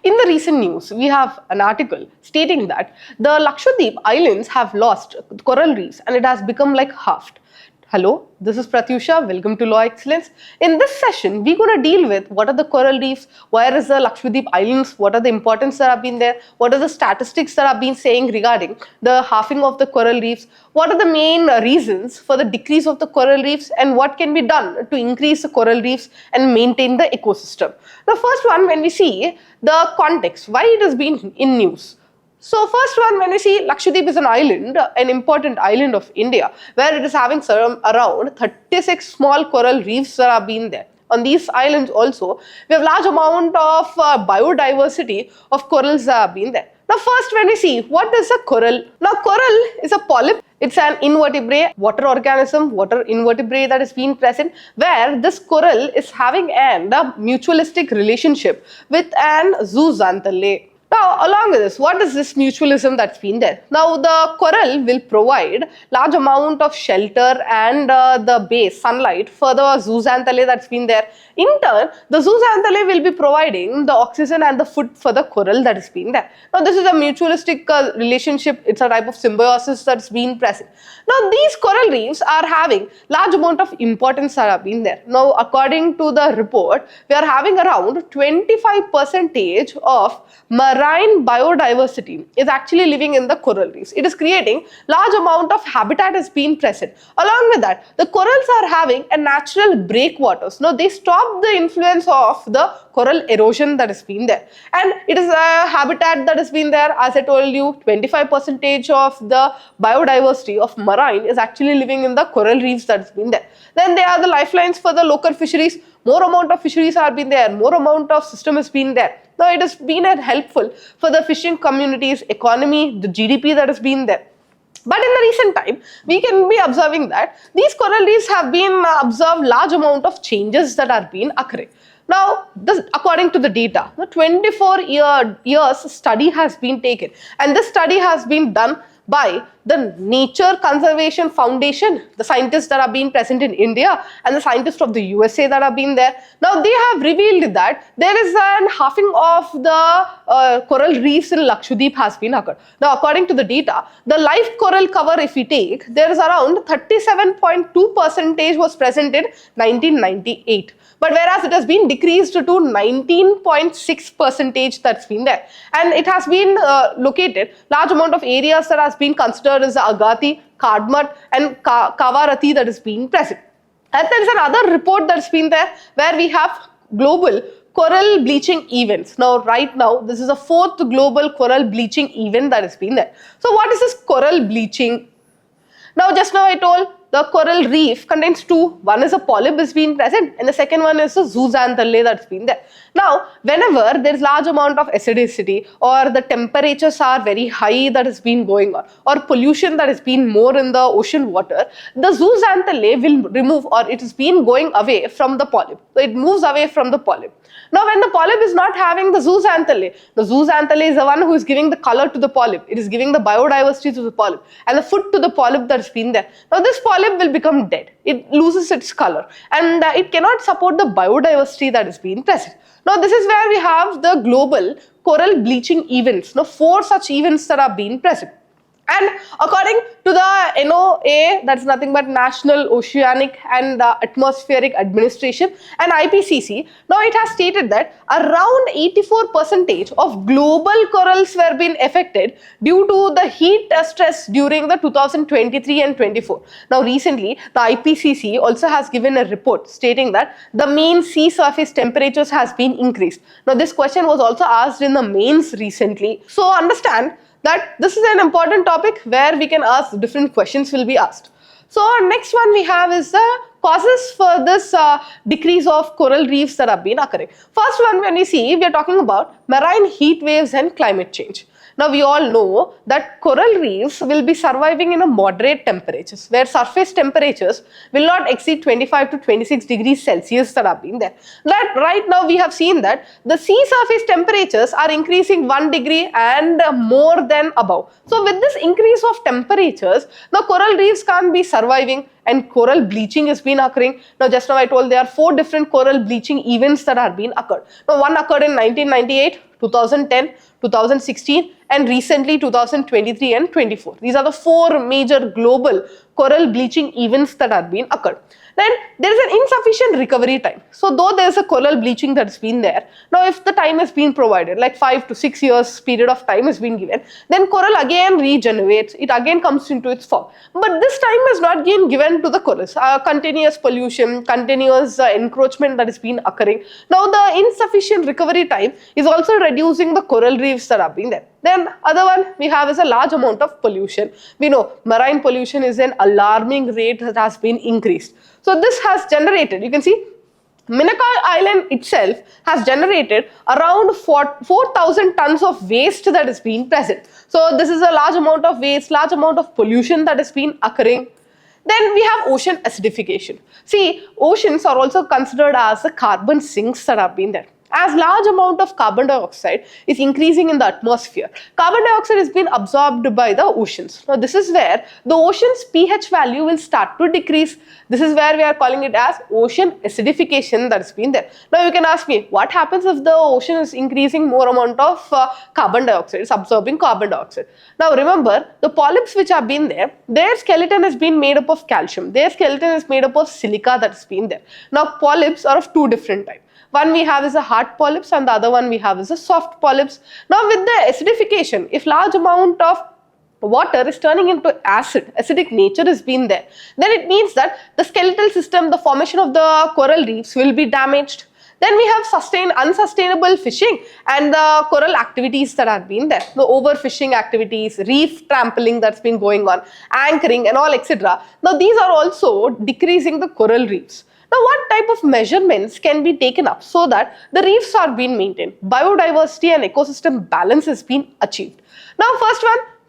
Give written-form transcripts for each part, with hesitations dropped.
In the recent news, we have an article stating that the Lakshadweep Islands have lost coral reefs and it has become like halved. Hello, this is Pratyusha. Welcome to Law Excellence. In this session, we're going to deal with what are the coral reefs, where is the Lakshadweep Islands, what are the importance that have been there, what are the statistics that have been saying regarding the halving of the coral reefs, what are the main reasons for the decrease of the coral reefs, and what can be done to increase the coral reefs and maintain the ecosystem. The first one, when we see the context, why it has been in news. So first one, when we see Lakshadweep is an island, an important island of India, where it is having around 36 small coral reefs that have been there. On these islands also, we have large amount of biodiversity of corals that have been there. Now first, when we see, what is a coral? Now coral is a polyp. It's an invertebrate water organism, water invertebrate that is being present, where this coral is having a mutualistic relationship with an zooxanthellae. Now, along with this, what is this mutualism that's been there? Now, the coral will provide large amount of shelter and the base sunlight for the zooxanthellae that's been there. In turn, the zooxanthellae will be providing the oxygen and the food for the coral that is being there. Now, this is a mutualistic relationship. It's a type of symbiosis that's been present. Now, these coral reefs are having large amount of importance that have been there. Now, according to the report, we are having around 25% of marine biodiversity is actually living in the coral reefs. It is creating large amount of habitat is being present. Along with that, the corals are having a natural breakwaters. Now, they stop the influence of the coral erosion that has been there, and it is a habitat that has been there. As I told you, 25% of the biodiversity of marine is actually living in the coral reefs that has been there. Then they are the lifelines for the local fisheries. More amount of fisheries are been there, more amount of system has been there. Now it has been helpful for the fishing community's economy, the GDP that has been there. But in the recent time, we can be observing that these coral reefs have been observed large amount of changes that are being occurring. Now, this, according to the data, the 24 years study has been taken, and this study has been done by the Nature Conservation Foundation, the scientists that have been present in India and the scientists of the USA that have been there. Now they have revealed that there is an halving of the coral reefs in Lakshadweep has been occurred. Now according to the data, the live coral cover if we take, there is around 37.2% was present in 1998. But whereas it has been decreased to 19.6% that's been there, and it has been located large amount of areas that has been considered as the Agatti, Kadmat and Kavaratti that is being present. And there is another report that's been there where we have global coral bleaching events. Now right now this is the 4th global coral bleaching event that has been there. So what is this coral bleaching? Now just now I told the coral reef contains two. One is a polyp is being present and the second one is a zooxanthellae that's been there. Now whenever there is large amount of acidicity or the temperatures are very high that has been going on, or pollution that has been more in the ocean water, the zooxanthellae will remove, or it has been going away from the polyp. So it moves away from the polyp. Now when the polyp is not having the zooxanthellae is the one who is giving the color to the polyp. It is giving the biodiversity to the polyp and the food to the polyp that has been there. Now this polyp will become dead. It loses its color and it cannot support the biodiversity that is being present. Now this is where we have the global coral bleaching events. Now 4 such events that are being present. And according to the NOAA, that's nothing but National Oceanic and Atmospheric Administration, and IPCC, now it has stated that around 84% of global corals were being affected due to the heat stress during the 2023 and 24. Now recently, the IPCC also has given a report stating that the mean sea surface temperatures has been increased. Now this question was also asked in the mains recently. So understand that this is an important topic where we can ask different questions will be asked. So next one we have is the causes for this decrease of coral reefs that have been occurring. First one, when we see, we are talking about marine heat waves and climate change. Now we all know that coral reefs will be surviving in a moderate temperatures, where surface temperatures will not exceed 25 to 26 degrees Celsius that have been there. That right now we have seen that the sea surface temperatures are increasing 1 degree and more than above. So with this increase of temperatures, the coral reefs can't be surviving and coral bleaching has been occurring. Now just now I told there are 4 different coral bleaching events that have been occurred. Now one occurred in 1998, 2010, 2016, and recently 2023 and 24. These are the 4 major global coral bleaching events that have been occurred. Then there is an insufficient recovery time. So though there is a coral bleaching that has been there, now if the time has been provided, like 5 to 6 years period of time has been given, then coral again regenerates, it again comes into its form. But this time has not been given to the corals. Continuous pollution, continuous encroachment that has been occurring. Now the insufficient recovery time is also reducing the coral reefs that have been there. Then other one we have is a large amount of pollution. We know marine pollution is an alarming rate that has been increased. So this has generated, you can see Minokai Island itself has generated around 4,000 tons of waste that is being present. So this is a large amount of waste, large amount of pollution that has been occurring. Then we have ocean acidification. See, oceans are also considered as the carbon sinks that have been there. As large amount of carbon dioxide is increasing in the atmosphere, carbon dioxide is being absorbed by the oceans. Now this is where the ocean's pH value will start to decrease. This is where we are calling it as ocean acidification that has been there. Now you can ask me, what happens if the ocean is increasing more amount of carbon dioxide, it's absorbing carbon dioxide. Now remember, the polyps which have been there, their skeleton has been made up of calcium, their skeleton is made up of silica that has been there. Now polyps are of 2 different types. One we have is a hard polyps and the other one we have is a soft polyps. Now with the acidification, if large amount of water is turning into acid, acidic nature has been there, then it means that the skeletal system, the formation of the coral reefs will be damaged. Then we have unsustainable fishing and the coral activities that have been there. The overfishing activities, reef trampling that's been going on, anchoring and all etc. Now these are also decreasing the coral reefs. Now, what type of measurements can be taken up so that the reefs are being maintained, biodiversity and ecosystem balance has been achieved? Now,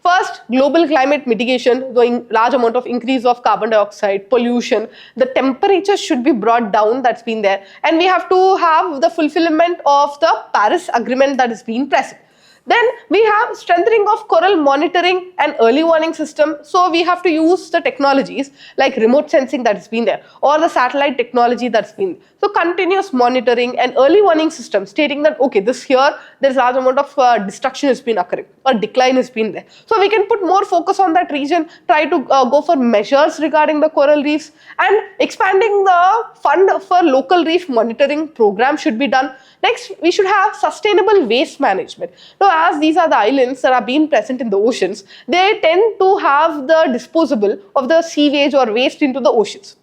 first global climate mitigation, the large amount of increase of carbon dioxide, pollution, the temperature should be brought down, that's been there, and we have to have the fulfillment of the Paris Agreement that is being present. Then we have strengthening of coral monitoring and early warning system. So we have to use the technologies like remote sensing that has been there or the satellite technology that's been there. So continuous monitoring and early warning system stating that okay, this here there is a large amount of destruction has been occurring or decline has been there. So we can put more focus on that region, try to go for measures regarding the coral reefs, and expanding the fund for local reef monitoring program should be done. Next, we should have sustainable waste management. Now, as these are the islands that are being present in the oceans, they tend to have the disposal of the sewage or waste into the oceans.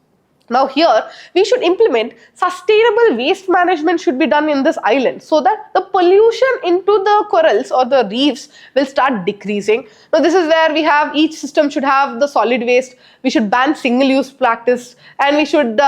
Now here, we should implement sustainable waste management should be done in this island so that the pollution into the corals or the reefs will start decreasing. Now this is where we have each system should have the solid waste, we should ban single-use practice, and we should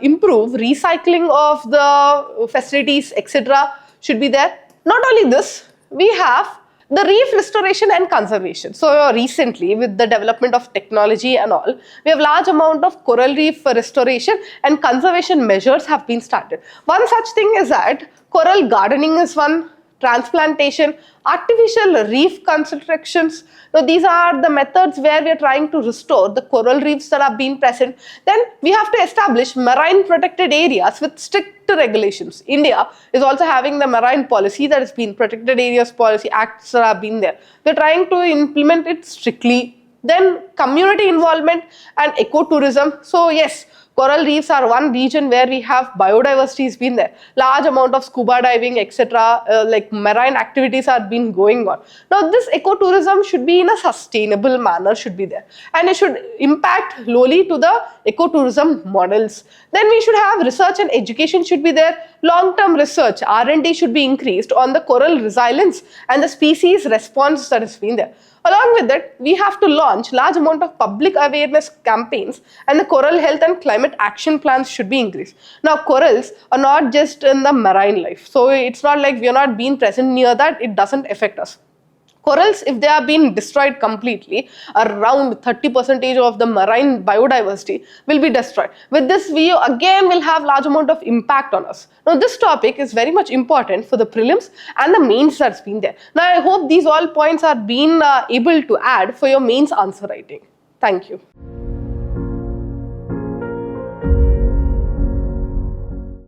improve recycling of the facilities, etc. should be there. Not only this, we have the reef restoration and conservation. So recently with the development of technology and all, we have large amount of coral reef restoration and conservation measures have been started. One such thing is that coral gardening is one, transplantation, artificial reef constructions. Now these are the methods where we are trying to restore the coral reefs that have been present. Then we have to establish marine protected areas with strict regulations. India is also having the marine policy that has been protected areas policy acts that have been there. We are trying to implement it strictly. Then community involvement and ecotourism. So yes, coral reefs are one region where we have biodiversity has been there. Large amount of scuba diving, etc. Like marine activities are been going on. Now this ecotourism should be in a sustainable manner should be there. And it should impact lowly to the ecotourism models. Then we should have research and education should be there. Long-term research, R&D should be increased on the coral resilience and the species response that has been there. Along with that, we have to launch large amount of public awareness campaigns and the coral health and climate action plans should be increased. Now, corals are not just in the marine life. So, it's not like we are not being present near that, it doesn't affect us. Corals, if they are being destroyed completely, around 30% of the marine biodiversity will be destroyed. With this, we again will have large amount of impact on us. Now, this topic is very much important for the prelims and the mains that's been there. Now, I hope these all points are being able to add for your mains answer writing. Thank you.